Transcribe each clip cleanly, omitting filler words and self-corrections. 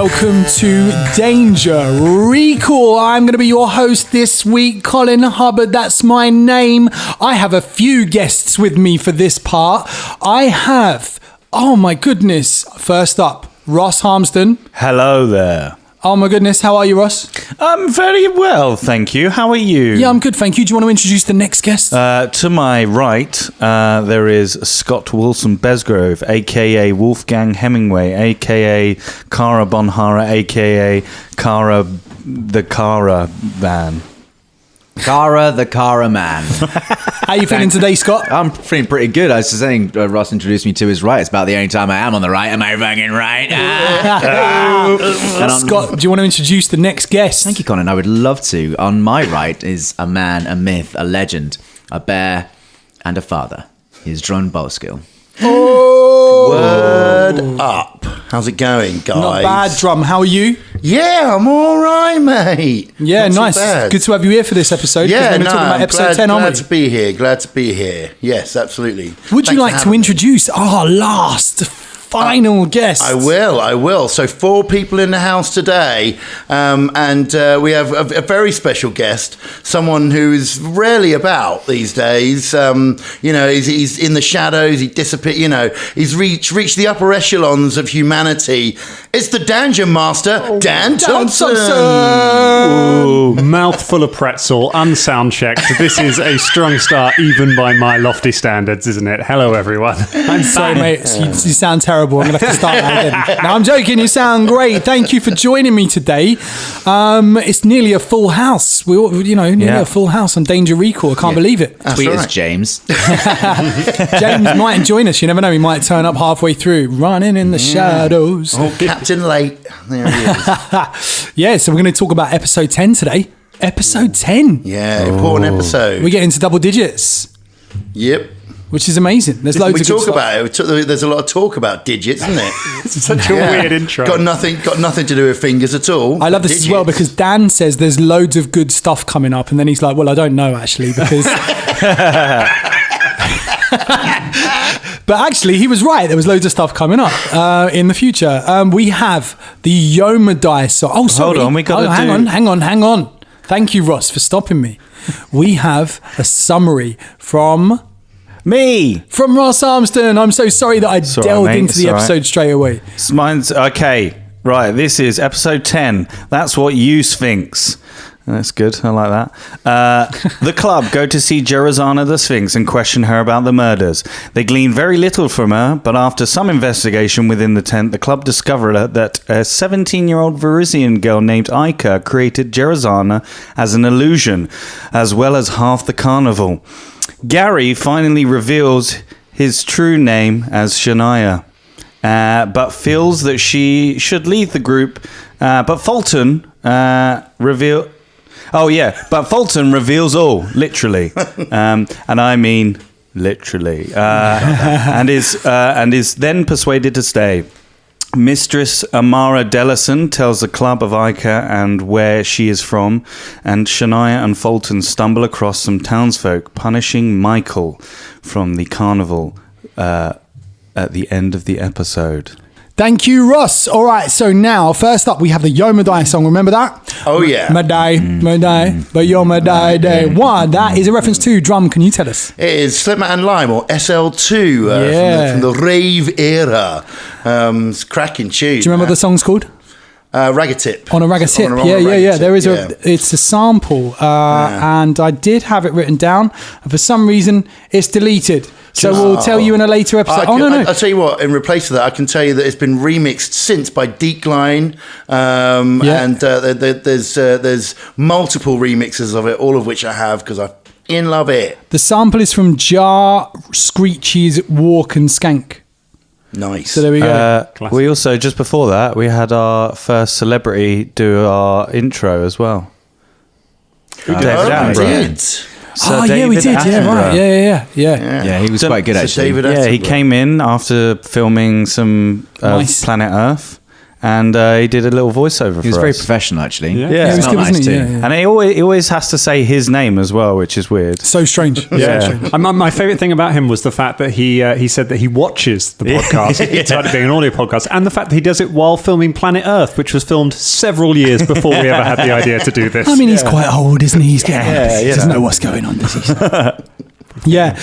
welcome to Danger Recall. I'm going to be your host this week, Colin Hubbard. That's my name. I have a few guests with me for this part. I have, oh my goodness, first up, Ross Harmston. Hello there. Oh my goodness, how are you, Ross? I'm very well, thank you. How are you? Yeah, I'm good, thank you. Do you want to introduce the next guest? To my right, there is Scott Wilson Besgrove, a.k.a. Wolfgang Hemingway, a.k.a. Cara Bonhara, a.k.a. Cara the Cara Man. Cara the Cara Man. How you feeling today, Scott? I'm feeling pretty good. I was just saying, Ross introduced me to his right. It's about the only time I am on the right. Am I fucking right? Scott, do you want to introduce the next guest? Thank you, Colin. I would love to. On my right is a man, a myth, a legend, a bear, and a father. He's Dron Bolskill. Oh! Word up. How's it going, guys? Not bad, Drum. How are you? Yeah, I'm all right, mate. Yeah, Not nice. too bad. Good to have you here for this episode. Yeah, we're going to talk about episode 10, aren't we? Glad to be here. Glad to be here. Yes, absolutely. Would you Thanks like for to having me. introduce our last final guest? I will. So 4 people in the house today, and we have a very special guest, someone who is rarely about these days. He's in the shadows. He disappeared. He's reached the upper echelons of humanity. It's the Danger Master, Dan Thompson. Ooh, mouthful of pretzel, unsound checked. This is a strong start, even by my lofty standards, isn't it? Hello, everyone. I'm sorry, mate. You sound terrible. I'm going to have to start that again. No, I'm joking. You sound great. Thank you for joining me today. It's nearly a full house. Nearly a full house on Danger Recall. I can't believe it. Tweet right. us, James. James might join us. You never know. He might turn up halfway through, running in the shadows. Oh, Captain Late. There he is. Yeah, so we're going to talk about episode 10 today. Episode 10. Yeah, important episode. We get into double digits, Yep. which is amazing. There's loads We of good talk stuff. about it. There's a lot of talk about digits, isn't it? It's such a weird intro. Got nothing to do with fingers at all. I love this as well because Dan says there's loads of good stuff coming up, and then he's like, well, I don't know actually because... But actually, he was right. There was loads of stuff coming up in the future. We have the Yomadai song. Oh, sorry. Hold on, we got to hang on. Thank you, Ross, for stopping me. We have a summary from Ross Armston. I'm so sorry that I delved into the episode straight away. Mine's okay. Right, this is episode 10. That's what you Sphinx. That's good. I like that. The club go to see Gerazana the Sphinx and question her about the murders. They glean very little from her, but after some investigation within the tent, the club discover that a 17-year-old Varisian girl named Aika created Gerazana as an illusion, as well as half the carnival. Gary finally reveals his true name as Shania, but feels that she should leave the group. But Fulton reveals all, literally, and I mean literally, and is then persuaded to stay. Mistress Amara Dellison tells the club of Ica and where she is from, and Shania and Fulton stumble across some townsfolk punishing Michael from the carnival at the end of the episode. Thank you, Ross. All right, so now, first up, we have the Yomadai song. Remember that? Oh, yeah. Madai, but Yomadai day. One, that is a reference to Drum. Can you tell us? It is Slipmatt and Lime, or SL2, from the rave era. It's a cracking tune. Do you remember what the song's called? Raggatip. On a Raggatip. On a Yeah. Raggatip, There is yeah. it's a sample, and I did have it written down, and for some reason, it's deleted. So we'll tell you in a later episode. No. I'll tell you what, in replace of that, I can tell you that it's been remixed since by Decline, and there's multiple remixes of it, all of which I have because I in love it. The sample is from Jar Screechy's Walk and Skank. Nice. So there we go. We also, just before that, we had our first celebrity do our intro as well. David Attenborough. We did. Yeah, right. Yeah, he was quite good, actually. David He came in after filming some Nice. Planet Earth, and he did a little voiceover He was for very us. professional, actually. Yeah. Yeah, it was Smelled good, nice wasn't he? too. Yeah, yeah. And he always has to say his name as well, which is weird. So strange. Yeah. My favourite thing about him was the fact that he said that he watches the podcast, despite it being an audio podcast, and the fact that he does it while filming Planet Earth, which was filmed several years before we ever had the idea to do this. I mean, he's quite old, isn't he? He's getting he doesn't know. know what's going on, does he? Yeah.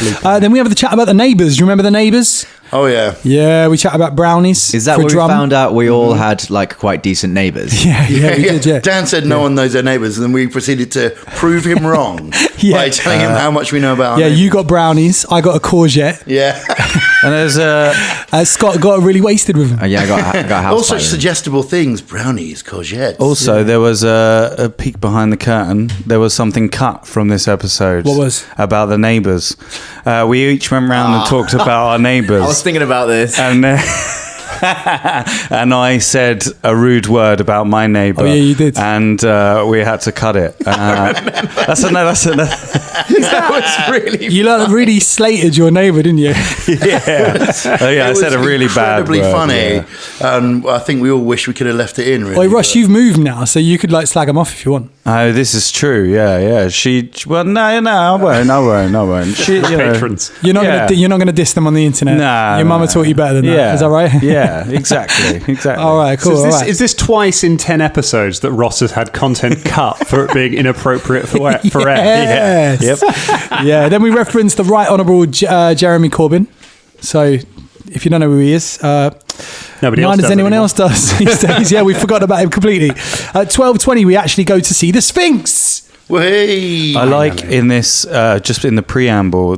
Then we have the chat about the neighbours. Do you remember the neighbours? Oh yeah. Yeah, we chat about brownies. Is that for where we drum. found out we all had like quite decent neighbours? Yeah, we did, yeah. Dan said no one knows their neighbours, and then we proceeded to prove him wrong Yeah. by telling him how much we know about our Yeah, neighbours. you got brownies. I got a courgette. Yeah. And there's Scott got really wasted with them. Yeah, I got house All such party. suggestible things: brownies, courgettes. also there was a peek behind the curtain. There was something cut from this episode. What was? About the neighbours. We each went round and talked about our neighbours. I was thinking about this. And and I said a rude word about my neighbour. Oh, yeah, you did. And we had to cut it. That's another. That was really. You really slated your neighbour, didn't you? Yeah. Oh, yeah, I said a really bad incredibly word. funny, Yeah. and I think we all wish we could have left it in. Really, Well, Rush, but- you've moved now, so you could like slag them off if you want. Oh, this is true. Yeah. Well, no, I won't. She, you know, Patrons. You're not gonna diss them on the internet. Nah, Your mama taught you better than that. Yeah. Is that right? Yeah, exactly. All right, cool. So all right. is this twice in 10 episodes that Ross has had content cut for it being inappropriate for air? Yes. Yep. Yeah. Then we referenced the Right Honourable Jeremy Corbyn. So if you don't know who he is, Nobody else neither does anyone anymore. else does these days. Yeah, we forgot about him completely. At 12:20, we actually go to see the Sphinx. Whey! I like in this, just in the preamble,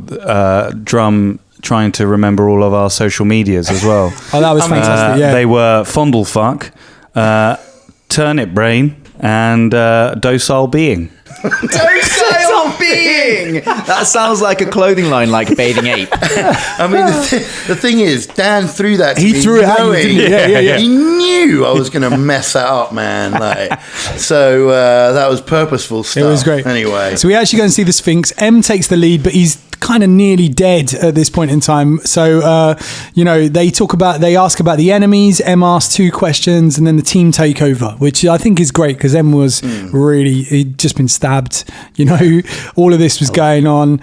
Drum trying to remember all of our social medias as well. Oh, that was fantastic. Yeah. They were Fondlefuck, Turnip Brain, and Docile Being. Docile being! That sounds like a clothing line like Bathing Ape. I mean, the thing is, Dan threw that. To He me threw it at you, knowing- didn't he? Yeah. He knew I was going to mess that up, man. Like, so that was purposeful stuff. It was great. Anyway, So we actually go and see the Sphinx. M takes the lead, but he's kind of nearly dead at this point in time. So, they ask about the enemies. M asks 2 questions, and then the team takeover, which I think is great because M was he'd just been stabbed. All of this was going on.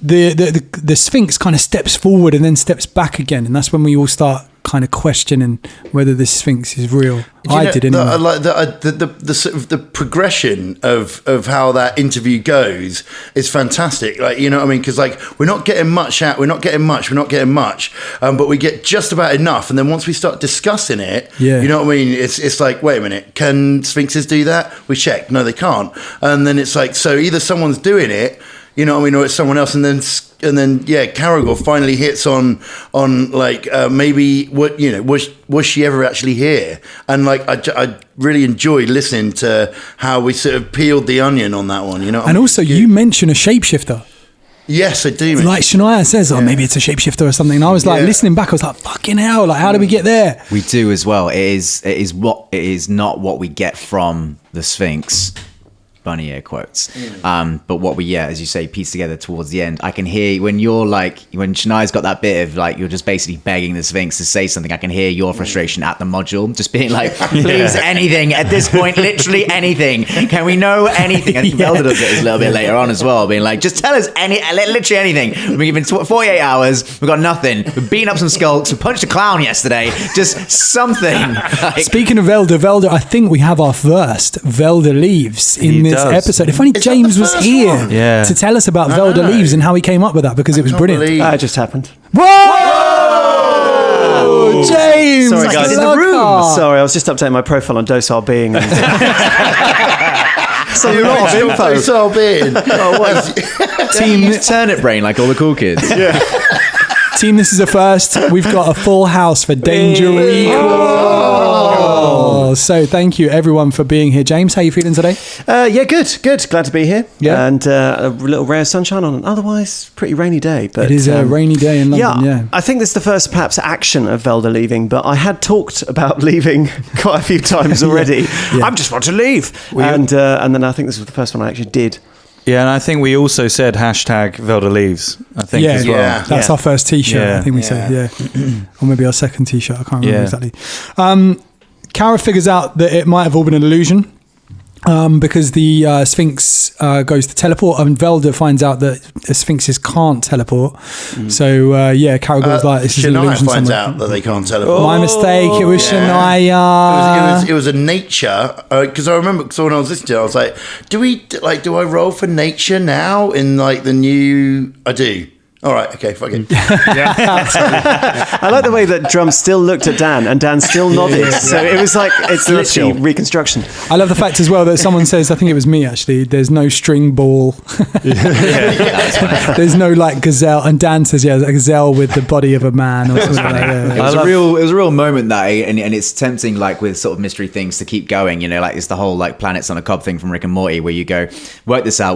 The Sphinx kind of steps forward and then steps back again, and that's when we all start kind of questioning whether this Sphinx is real. I did anyway. I like the sort of the progression of how that interview goes is fantastic. Like, you know what I mean? Because like we're not getting much, but we get just about enough. And then once we start discussing it, Yeah. you know what I mean? It's like, wait a minute, can Sphinxes do that? We check, no, they can't. And then it's like, so either someone's doing it, you know what I mean, or it's someone else, and then Caragor finally hits on like maybe what was she ever actually here? And like I really enjoyed listening to how we sort of peeled the onion on that one, you know. And also, you mention a shapeshifter. Yes, I do. Like Shania says, maybe it's a shapeshifter or something. And I was like, listening back, I was like, fucking hell, like, how did we get there? We do as well. It is not what we get from the Sphinx. Bunny ear quotes. But what we, as you say, piece together towards the end, I can hear when you're like, when Shania's got that bit of like, you're just basically begging the Sphinx to say something. I can hear your frustration at the module, just being like, please, anything at this point, literally anything. Can we know anything? I think Velda does it a little bit later on as well, being like, just tell us literally anything. We've been given 48 hours, we've got nothing. We've beaten up some skulks, we punched a clown yesterday, just something. Like, Speaking of Velda, I think we have our first Velda Leaves in this episode. If only James was here to tell us about Velda Leaves and how he came up with that, because it was brilliant. It just happened. Whoa! James! Sorry, guys. He's In the room. Sorry, I was just updating my profile on Docile Being. And so a lot of info. So being. team turnip brain like all the cool kids. Team, this is a first. We've got a full house for Danger Recall. So thank you everyone for being here. James, how you feeling today? Yeah, good. Glad to be here. Yeah. And a little ray of sunshine on an otherwise pretty rainy day. But It is a rainy day in London, yeah. I think this is the first perhaps action of Velda leaving, but I had talked about leaving quite a few times already. Yeah. I just want to leave. And then I think this was the first one I actually did. Yeah, and I think we also said hashtag Velda Leaves, I think, as well. Yeah. That's our first T-shirt. Yeah. I think we said, or maybe our second T-shirt. I can't remember exactly. Kara figures out that it might have all been an illusion. Because the Sphinx goes to teleport, and Velda finds out that the Sphinxes can't teleport. So Caragor's like, this is an Shania illusion. finds somewhere. out that they can't teleport. My mistake. It was Shania. It was a nature, because I remember, because when I was listening to it, I was like, do I roll for nature now in like the new? I do. All right, okay, fuck it. I like the way that Drum still looked at Dan and Dan still nodded. So it was like, it's literally reconstruction. I love the fact as well that someone says, I think it was me actually, there's no string ball. There's no like gazelle. And Dan says, a gazelle with the body of a man or something like that. It was a real moment that, and it's tempting, like with sort of mystery things, to keep going. You know, like it's the whole like planets on a cob thing from Rick and Morty, where you go, work this out.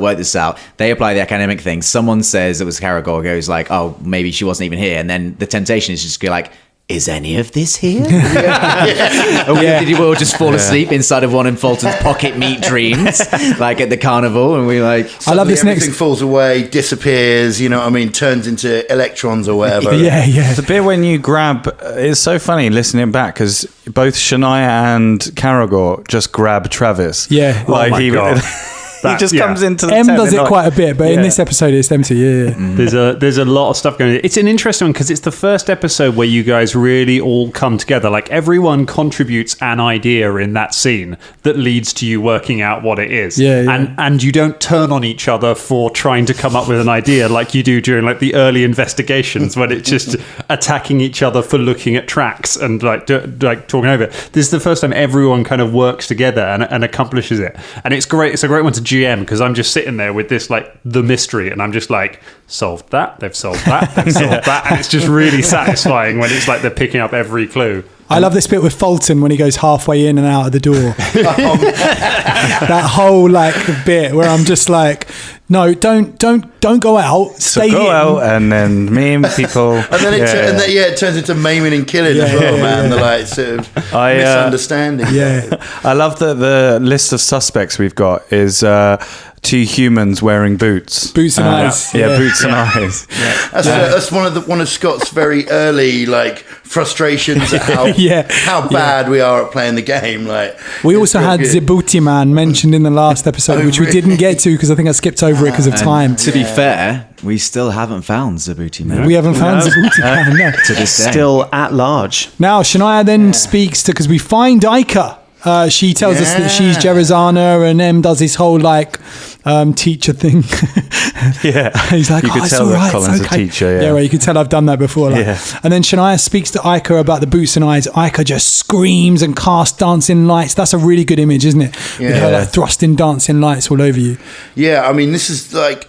They apply the academic thing. Someone says it was Caragor goes like, oh, maybe she wasn't even here, and then the temptation is just to go like, is any of this here? Did you all just fall asleep inside of one of Fulton's pocket meat dreams, like at the carnival? And we like, I love this everything falls away, disappears, you know what I mean, turns into electrons or whatever. The bit when you grab, it's so funny listening back, because both Shania and Caragor just grab Travis. Yeah. Like Oh my God. he just comes into the M tent does and it like- quite a bit, but in this episode it's them two. There's a lot of stuff going on. It's an interesting one because it's the first episode where you guys really all come together. Like everyone contributes an idea in that scene that leads to you working out what it is. And you don't turn on each other for trying to come up with an idea like you do during like the early investigations when it's just attacking each other for looking at tracks and like talking over it. This is the first time everyone kind of works together and accomplishes it. And it's great. It's a great one to GM because I'm just sitting there with this like the mystery and I'm just like, solved that, they've solved that, they've solved that, and it's just really satisfying when it's like they're picking up every clue. I love this bit with Fulton when he goes halfway in and out of the door. That whole like bit where I'm just like, no, don't go out. Stay go in. out and then maim people. And then it turns into maiming and killing as well, man. The like sort of misunderstanding. Yeah. I love that the list of suspects we've got is two humans wearing boots. Boots and eyes. Boots and eyes. That's one of Scott's very early like frustrations at how bad we are at playing the game. Like we also had the Booty Man mentioned in the last episode, which we didn't get to because I think I skipped over it because of time. To be fair, we still haven't found Zabuti Man. We haven't found Zabuti Man. No. To this day. Still at large. Now Shania then speaks to, because we find Ica. She tells us that she's Jerizana, and M does this whole like teacher thing. He's like, You could it's tell all that right, Colin's it's a okay. teacher, Right, you could tell I've done that before. Like. And then Shania speaks to Ica about the boots and eyes. Ica just screams and casts dancing lights. That's a really good image, isn't it? With her like thrusting dancing lights all over you. Yeah, I mean, this is like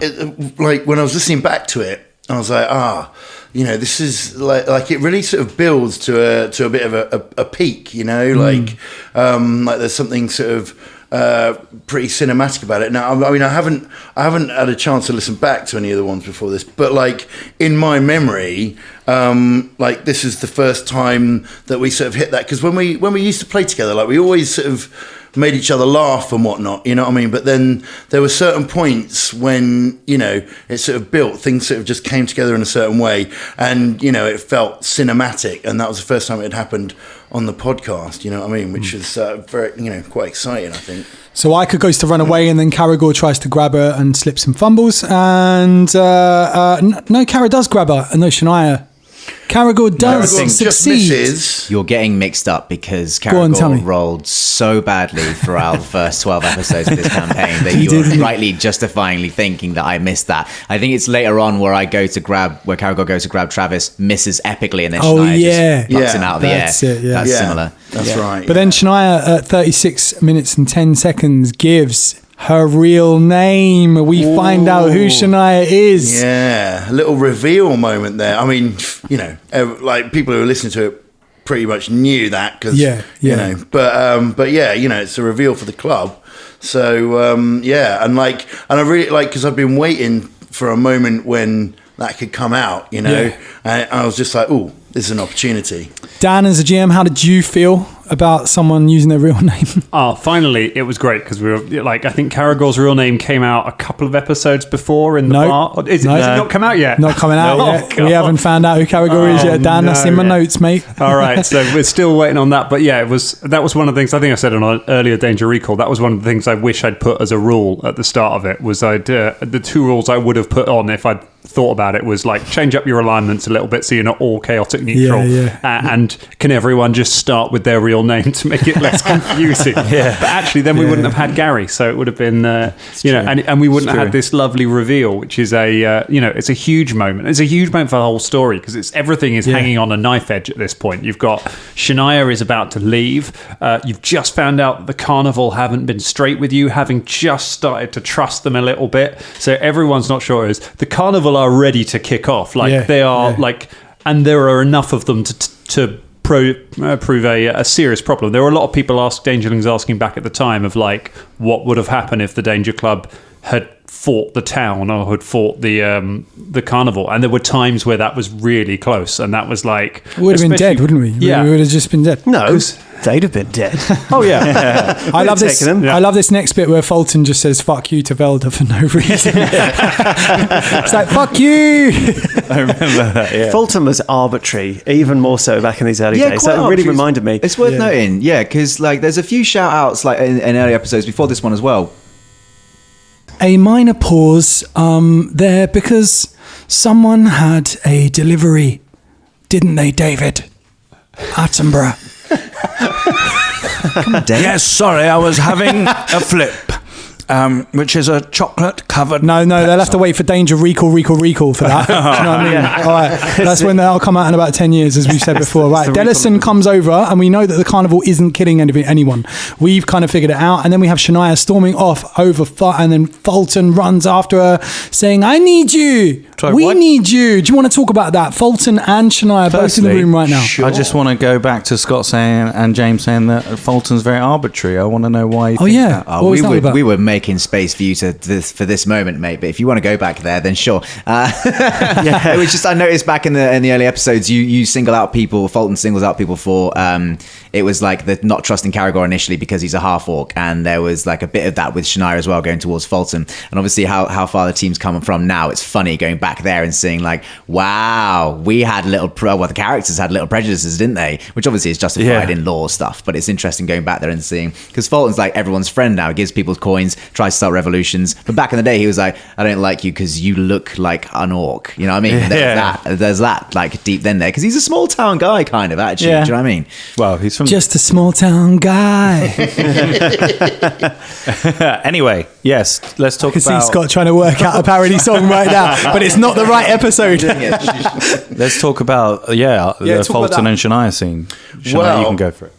when I was listening back to it, I was like, you know, this is like it really sort of builds to a bit of a peak, you know, like there's something sort of pretty cinematic about it. Now, I mean, I haven't had a chance to listen back to any of the ones before this, but like in my memory, like this is the first time that we sort of hit that, because when we used to play together, like we always sort of made each other laugh and whatnot, you know what I mean? But then there were certain points when, you know, it sort of built, things sort of just came together in a certain way, and, you know, it felt cinematic, and that was the first time it had happened on the podcast, you know what I mean? Which is very, you know, quite exciting, I think. So Ica goes to run away, and then Caragor tries to grab her and slips and fumbles, and no, Cara does grab her, and no, Shania. Caragor does Just succeed. misses. You're getting mixed up because on, tell me. Caragor rolled so badly throughout the first 12 episodes of this campaign that He you're did. rightly justifyingly thinking that I missed that. I think it's later on where Caragor goes to grab Travis, misses epically, and then Shania just plucks him out of the air. That's it, yeah. That's Yeah, similar. That's right. But then Shania at 36 minutes and 10 seconds gives her real name. We find out who Shania is. Yeah, a little reveal moment there. I mean, you know, like people who are listening to it pretty much knew that because, you know, but yeah, you know, it's a reveal for the club. So and I really like, because I've been waiting for a moment when that could come out, you know, and I was just like, oh, this is an opportunity. Dan, as a GM, how did you feel about someone using their real name? Oh, finally, it was great because we were like, I think Caragor's real name came out a couple of episodes before in the bar. Is it not come out yet? Not coming out yet. God. We haven't found out who Caragor is yet, Dan. That's in my notes, mate. All right, so we're still waiting on that. But yeah, that was one of the things I think I said on an earlier Danger Recall. That was one of the things I wish I'd put as a rule at the start of it. Was the two rules I would have put on if I'd thought about it was like change up your alignments a little bit so you're not all chaotic neutral, and can everyone just start with their real name to make it less confusing? But actually then we wouldn't have had Gary, so it would have been and we wouldn't have had this lovely reveal, which is it's a huge moment. It's a huge moment for the whole story because it's everything is hanging on a knife edge at this point. You've got Shania is about to leave. You've just found out that the carnival haven't been straight with you, having just started to trust them a little bit, so everyone's not sure. The carnival are ready to kick off, they are and there are enough of them to prove a serious problem. There were a lot of people Dangerlings asking back at the time of like what would have happened if the Danger Club had fought the town or had fought the carnival, and there were times where that was really close, and that was like we would have been dead, wouldn't we? Yeah, we would have just been dead. No, they'd have been dead. Oh yeah. I love this. I love this next bit where Fulton just says "fuck you" to Velda for no reason. It's like "fuck you." I remember that. Yeah. Fulton was arbitrary, even more so back in these early days. That really reminded me. It's worth noting, because like there's a few shout outs like in early episodes before this one as well. A minor pause there because someone had a delivery, didn't they, David Attenborough? Yes, sorry, I was having a flip. Which is a chocolate covered. No, they'll have to wait for Danger Recall for that. Do you know what I mean? All right, that's when that'll come out in about 10 years, as we've said before. Right, Dellison comes over, and we know that the carnival isn't killing anyone. We've kind of figured it out, and then we have Shania storming off over, and then Fulton runs after her, saying, "I need you. We need you." Do you want to talk about that? Fulton and Shania both in the room right now. Sure. I just want to go back to Scott saying and James saying that Fulton's very arbitrary. I want to know why. We were making space for you for this moment, mate. But if you want to go back there, then sure. It was just I noticed back in the early episodes, you single out people. Fulton singles out people for it was like the not trusting Caragor initially because he's a half orc, and there was like a bit of that with Shania as well going towards Fulton, and obviously how far the team's come from now. It's funny going back there and seeing like, wow, we had the characters had little prejudices, didn't they? Which obviously is justified in lore stuff, but it's interesting going back there and seeing, because Fulton's like everyone's friend now, gives people coins, tries to start revolutions, but back in the day he was like, I don't like you because you look like an orc, you know what I mean? There's that like deep then there, because he's a small town guy kind of attitude. Do you know what I mean? Well, he's from just a small town guy. Anyway, yes, let's talk about. I can see Scott trying to work out a parody song right now, but it's not the right episode. Let's talk about the Fulton and Shania scene. Shania, you can go for it.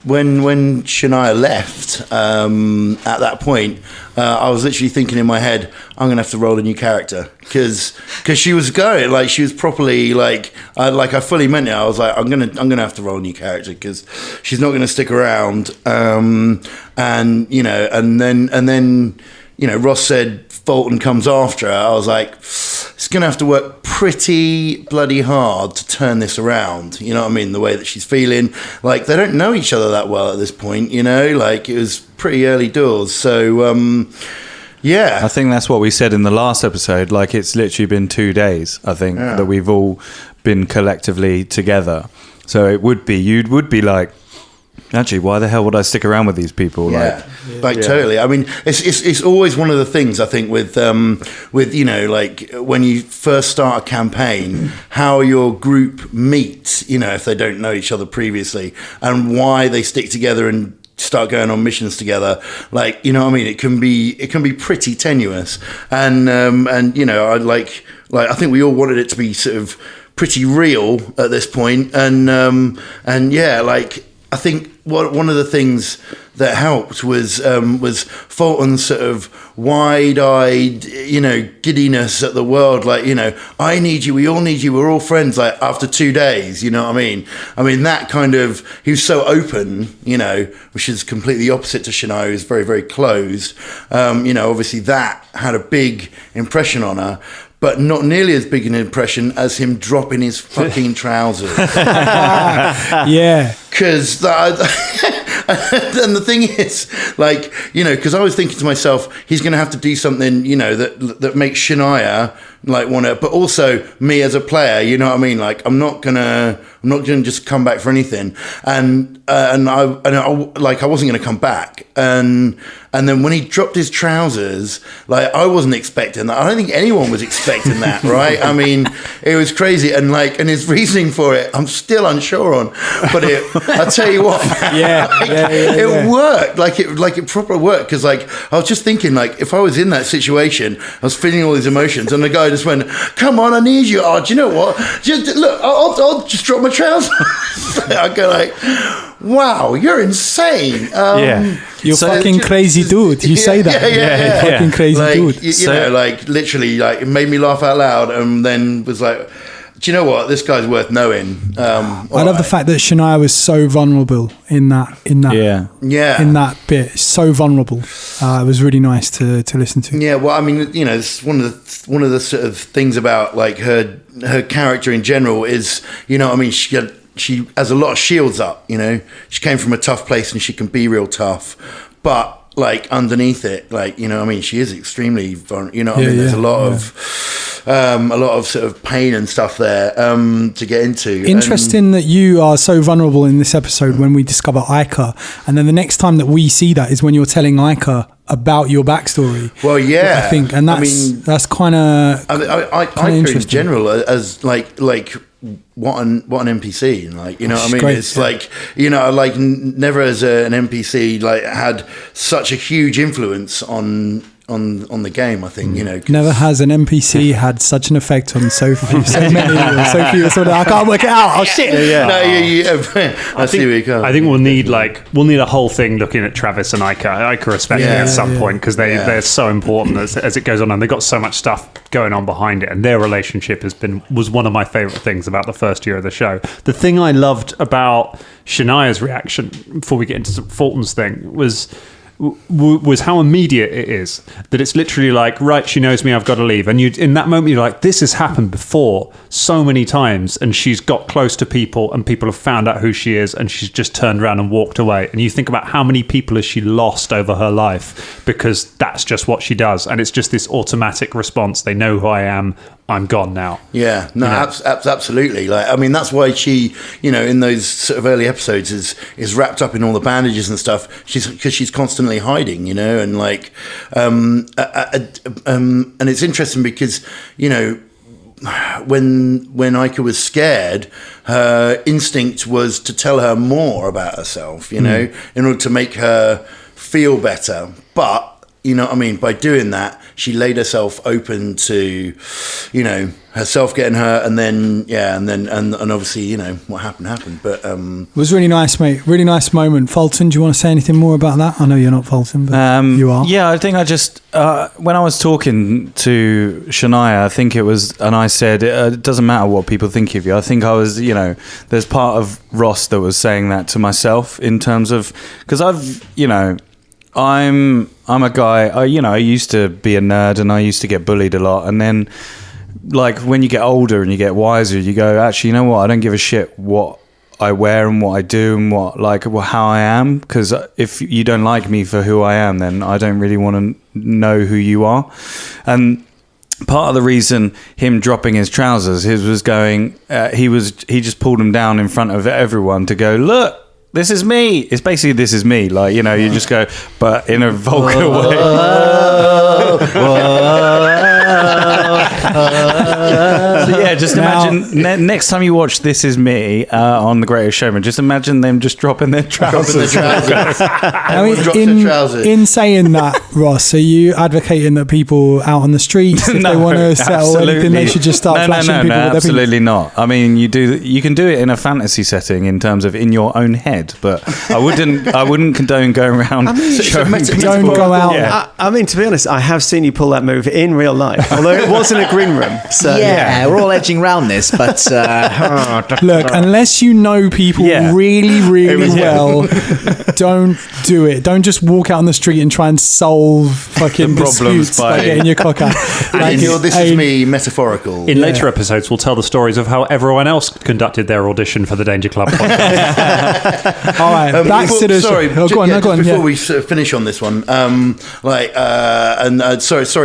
When Shania left, at that point, I was literally thinking in my head, I'm gonna have to roll a new character because she was going like she was properly I fully meant it. I was like, I'm gonna have to roll a new character because she's not gonna stick around. And then Ross said Fulton comes after her. I was like, it's going to have to work pretty bloody hard to turn this around. You know what I mean? The way that she's feeling. Like, they don't know each other that well at this point, like it was pretty early doors. So, I think that's what we said in the last episode. Like, it's literally been 2 days, I think, that we've all been collectively together. So you would be like, actually, why the hell would I stick around with these people? Totally. I mean, it's always one of the things I think with like when you first start a campaign, how your group meet, if they don't know each other previously, and why they stick together and start going on missions together. Like, you know what I mean? It can be pretty tenuous, and I think we all wanted it to be sort of pretty real at this point, and I think one of the things that helped was Fulton's sort of wide-eyed, giddiness at the world. Like, I need you, we all need you, we're all friends. Like, after 2 days, you know what I mean? I mean, that kind of, he was so open, which is completely opposite to Shania, who's very, very closed. Obviously that had a big impression on her. But not nearly as big an impression as him dropping his fucking trousers. Yeah. because and the thing is, like, you know, because I was thinking to myself, he's going to have to do something, you know, that makes Shania like want to, but also me as a player, you know what I mean? Like, I'm not gonna just come back for anything, and I wasn't gonna come back, and then when he dropped his trousers, like, I wasn't expecting that. I don't think anyone was expecting that, right? I mean, it was crazy, and his reasoning for it, I'm still unsure on, but I tell you what, it worked, like it properly worked, because like I was just thinking, like, if I was in that situation, I was feeling all these emotions, and the guy just went, "Come on, I need you." Oh, do you know what? Just look, I'll just drop my trousers. I go like, "Wow, you're insane." You're fucking crazy dude. You say that. Yeah. Fucking crazy like, dude. You know, like literally, like it made me laugh out loud, and then was like, "Do you know what? This guy's worth knowing." I love the fact that Shania was so vulnerable in that in that bit. So vulnerable. It was really nice to listen to. Yeah, well, I mean, you know, it's one of the sort of things about like her character in general is, you know, I mean, she has a lot of shields up. You know, she came from a tough place and she can be real tough, but like underneath it, like, you know, I mean, she is extremely vulnerable. You know, I mean, there's a lot of sort of pain and stuff there to get into. Interesting that you are so vulnerable in this episode when we discover Ica, and then the next time that we see that is when you're telling Ica about your backstory. Well, yeah, I think, and that's kind of. I in general as like what an NPC, like, you know what I mean? Great, it's like, you know, like never has an NPC like had such a huge influence on the game, I think, you know. Never has an NPC had such an effect on so few, so many, or so few. So I can't work it out. Oh shit! I see where you go. I think we'll need a whole thing looking at Travis and Ica especially at some point, because they're so important as it goes on, and they've got so much stuff going on behind it, and their relationship was one of my favorite things about the first year of the show. The thing I loved about Shania's reaction, before we get into Fulton's thing, was how immediate it is, that it's literally like, right, she knows me, I've got to leave, and you in that moment you're like, this has happened before so many times, and she's got close to people and people have found out who she is, and she's just turned around and walked away, and you think about how many people has she lost over her life because that's just what she does, and it's just this automatic response. They know who I am, I'm gone now. Yeah, no, absolutely. Like, I mean, that's why she, you know, in those sort of early episodes is wrapped up in all the bandages and stuff. Because she's constantly hiding, you know, and like, and it's interesting because, you know, when Ica was scared, her instinct was to tell her more about herself, you know, in order to make her feel better. But, you know what I mean, by doing that, she laid herself open to, you know, herself getting hurt, and then and obviously, you know, what happened. But it was really nice, mate. Really nice moment. Fulton, do you want to say anything more about that? I know you're not Fulton, but you are. Yeah, I think I just when I was talking to Shania, I think it was, and I said it doesn't matter what people think of you. I think I was, you know, there's part of Ross that was saying that to myself in terms of, because I've, you know, I'm a guy, I used to be a nerd and I used to get bullied a lot. And then, like, when you get older and you get wiser, you go, actually, you know what? I don't give a shit what I wear and what I do and how I am. Because if you don't like me for who I am, then I don't really want to know who you are. And part of the reason him dropping his trousers, was going, he just pulled them down in front of everyone to go, look, this is me. It's basically, this is me. Like, you know, you just go, but in a vulgar way. So yeah, just imagine next time you watch This Is Me on The Greatest Showman, just imagine them just dropping their trousers. In saying that, Ross, are you advocating that people out on the streets, if they want to settle anything, they should just start flashing people? No, absolutely not. I mean, you can do it in a fantasy setting in terms of in your own head, but I wouldn't condone going around. Don't go out. Yeah. I mean, to be honest, I have seen you pull that move in real life, although it was in a green room. So yeah, we're all edgy nudging round this, but Look, unless you know people really, really well, don't do it. Don't just walk out on the street and try and solve fucking disputes by getting your cock out. Like, this is me metaphorical. In later episodes, we'll tell the stories of how everyone else conducted their audition for the Danger Club podcast. All right, back to the... Sorry, go on. Before we sort of finish on this one, sorry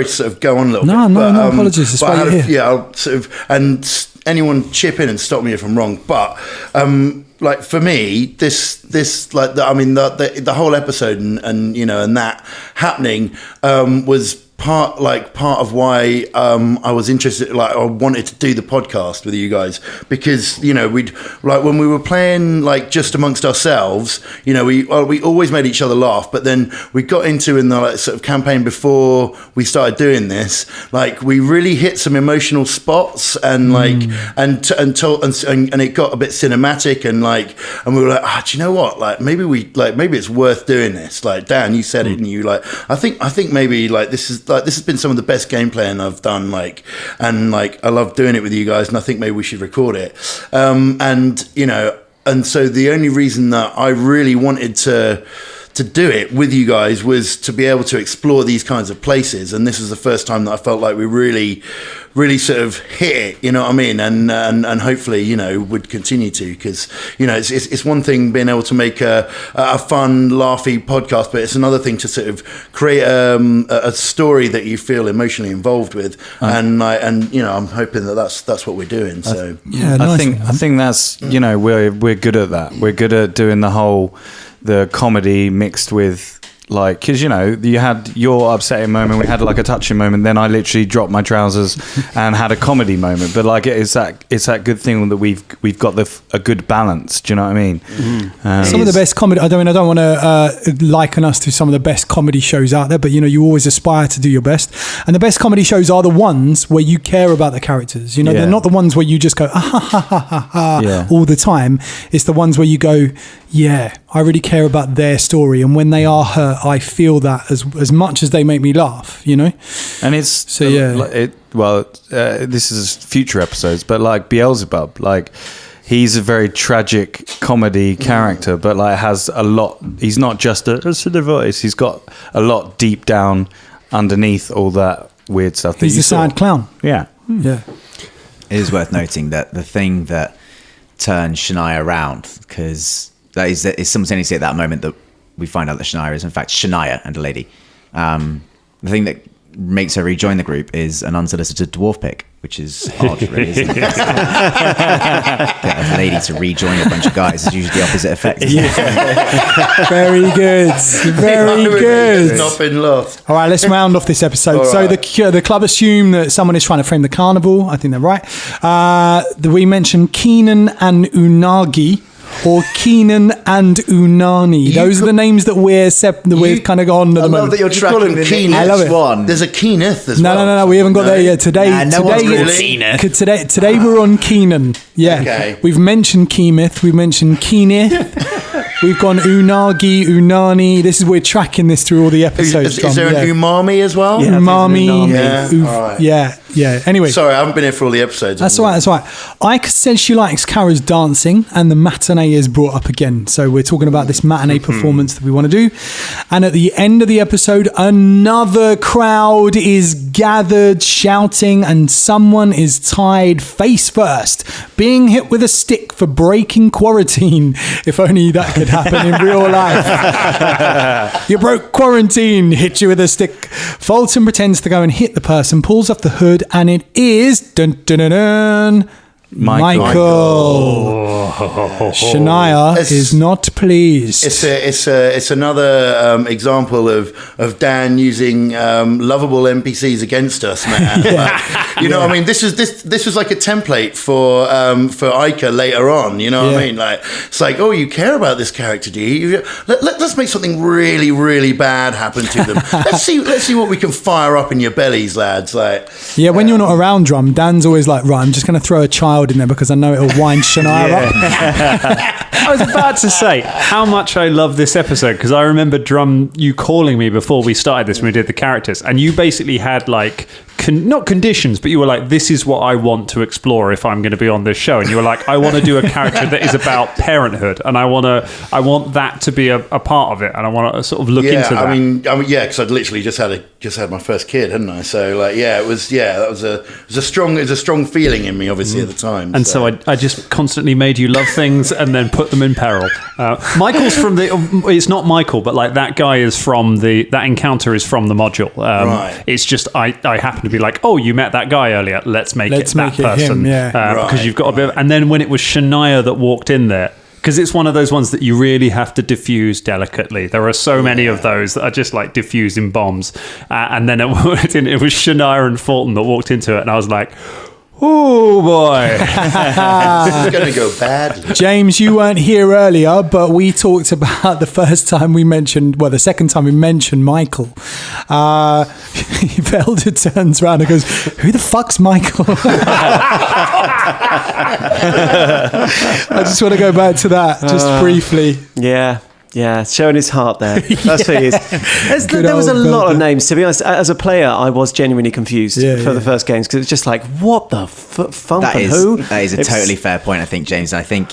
to sort of go on a little bit. No, apologies. That's why you're here. I'll sort of, and anyone chip in and stop me if I'm wrong, but like for me, this like the whole episode and you know and that happening was part of why I was interested, like I wanted to do the podcast with you guys, because you know we'd like when we were playing like just amongst ourselves, you know we always made each other laugh, but then we got into in the like, sort of campaign before we started doing this, like we really hit some emotional spots and like and it got a bit cinematic and we were like, do you know what, like maybe it's worth doing this. Like Dan, you said it, and you like I think maybe like this has been some of the best game playing I've done, and I love doing it with you guys, and I think maybe we should record it. And you know, and so the only reason that I really wanted to do it with you guys was to be able to explore these kinds of places, and this is the first time that I felt like we really sort of hit it, you know what I mean, and hopefully, you know, would continue to, because you know it's one thing being able to make a fun, laughy podcast, but it's another thing to sort of create a story that you feel emotionally involved with, and you know, I'm hoping that's what we're doing. So I think that's, you know, we're good at that. We're good at doing the comedy mixed with, like, because you know you had your upsetting moment, we had like a touching moment, then I literally dropped my trousers and had a comedy moment. But like it's that good thing that we've got a good balance. Do you know what I mean? Some of the best comedy. I don't want to liken us to some of the best comedy shows out there, but you know you always aspire to do your best, and the best comedy shows are the ones where you care about the characters. You know, they're not the ones where you just go all the time. It's the ones where you go, yeah, I really care about their story, and when they are hurt, I feel that as much as they make me laugh, you know. And it's so this is future episodes, but like Beelzebub, like he's a very tragic comedy character, but like has a lot. He's not just a sort of voice. He's got a lot deep down underneath all that weird stuff. He's a sad clown. Yeah. Yeah. It is worth noting that the thing that turned Shania around, because that is simultaneously at that moment that we find out that Shania is in fact Shania and a lady. The thing that makes her rejoin the group is an unsolicited dwarf pick, which is odd, really, isn't it? Get a lady to rejoin a bunch of guys is usually the opposite effect. Very good. Very good. Not been lost. All right, let's round off this episode. All so right. the club assume that someone is trying to frame the carnival. I think they're right. We mentioned Keenan and Unagi. Or Keenan and Unani. Those are the names that we're kind of on at the moment. I love that you're tracking the Keeneth. I love it. One. There's a Keeneth as well. No, we haven't got there yet. Today we're on Keenan. Yeah. Okay. We've mentioned Keemith. We've mentioned Keeneth. We've gone Unagi, Unani. We're tracking this through all the episodes. Is there an umami as well? Yeah, umami. Yeah. Yeah. Anyway. Sorry, I haven't been here for all the episodes. That's all right. Ike says she likes Kara's dancing, and the matinee is brought up again. So we're talking about this matinee performance that we want to do. And at the end of the episode, another crowd is gathered shouting, and someone is tied face first, being hit with a stick for breaking quarantine. If only that could happen in real life. You broke quarantine, hit you with a stick. Fulton pretends to go and hit the person, pulls off the hood, and it is Michael. Shania is not pleased. It's another example of Dan using lovable NPCs against us, man. You know what I mean? This was like a template for Ica later on. You know what I mean? Like it's like, oh, you care about this character, do you? Let's make something really, really bad happen to them. Let's see what we can fire up in your bellies, lads. Like when you're not around, Drum, Dan's always like, right, I'm just going to throw a child in there because I know it'll wind Shania up. I was about to say how much I love this episode, because I remember Drum, you calling me before we started this when we did the characters, and you basically had like not conditions, but you were like, this is what I want to explore if I'm going to be on this show. And you were like, I want to do a character that is about parenthood, and I want that to be a part of it, and I want to sort of look into that. I mean, yeah, because I'd literally just had my first kid, hadn't I? So like, that was a strong feeling in me, obviously, at the time. And so I just constantly made you love things and then put them in peril. Michael's from it's not Michael, but like that guy is from that encounter is from the module. Right. It's just I happen to be like, oh, you met that guy earlier. Let's make it that person. Him, yeah. Because you've got a bit. And then when it was Shania that walked in there, because it's one of those ones that you really have to diffuse delicately. There are so many of those that are just like diffusing bombs. And then it was Shania and Fulton that walked into it, and I was like, oh boy. This is going to go badly. James, you weren't here earlier, but we talked about the second time we mentioned Michael. Velda turns around and goes, who the fuck's Michael? I just want to go back to that just briefly. Yeah, showing his heart there. That's who he is. There was a lot of names, to be honest. As a player, I was genuinely confused for the first games, because it's just like, what the funk and who? That is a totally fair point, I think, James. I think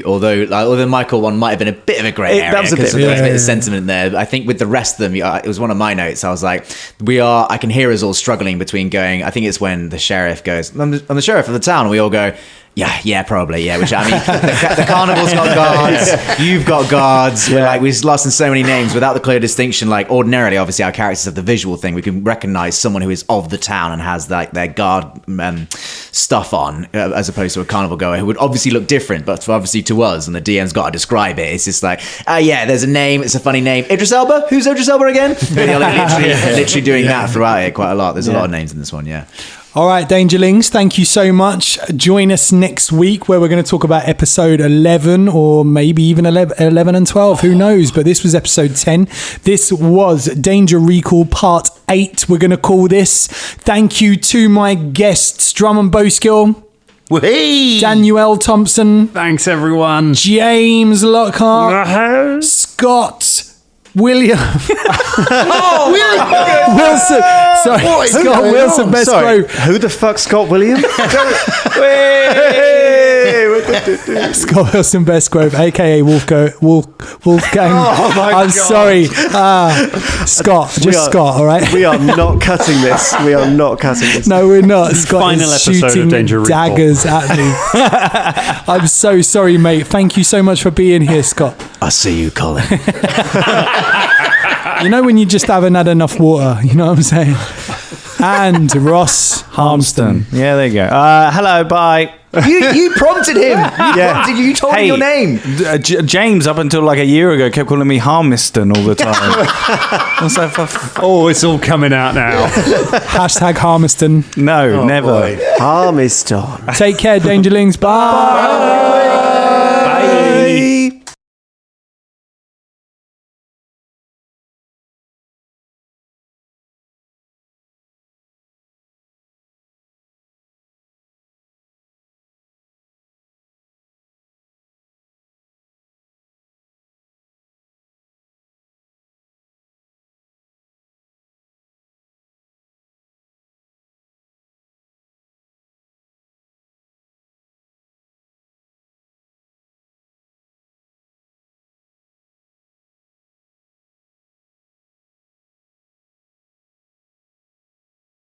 although the Michael one might have been a bit of a grey area, that was a bit of sentiment there. I think with the rest of them, it was one of my notes. I was like, I can hear us all struggling between going, I think it's when the sheriff goes, I'm the sheriff of the town, and we all go, yeah, probably, yeah. Which, I mean, the carnival's got guards, you've got guards. Yeah. We've lost in so many names without the clear distinction. Like, ordinarily, obviously, our characters have the visual thing. We can recognise someone who is of the town and has their guard stuff on, as opposed to a carnival goer who would obviously look different. But obviously, to us, and the DM's got to describe it. It's just like, there's a name. It's a funny name. Idris Elba. Who's Idris Elba again? literally doing that throughout it quite a lot. There's a lot of names in this one. Yeah. All right, Dangerlings, thank you so much. Join us next week where we're going to talk about episode 11 or maybe even 11 and 12. Who knows? But this was episode 10. This was Danger Recall Part 8. We're going to call this. Thank you to my guests, Drum and Bow Skill. Hey. Danielle Thompson. Thanks, everyone. James Lockhart. Scott William. Wilson. Sorry, Scott Wilson, Best Grove. Who the fuck's Scott William? Scott Wilson, Best Grove, aka Wolfgang. I'm sorry. Scott, Scott, all right? We are not cutting this. No, we're not. Scott final is episode of shooting Danger Recall. daggers at me. I'm so sorry, mate. Thank you so much for being here, Scott. I see you, Colin. You know when you just haven't had enough water, you know what I'm saying? And Ross Harmston. Yeah, there you go. Hello, bye. You prompted him. You told him your name. James, up until like a year ago, kept calling me Harmiston all the time. It's all coming out now. Hashtag Harmiston. No, never. Harmiston. Take care, Dangerlings. Bye.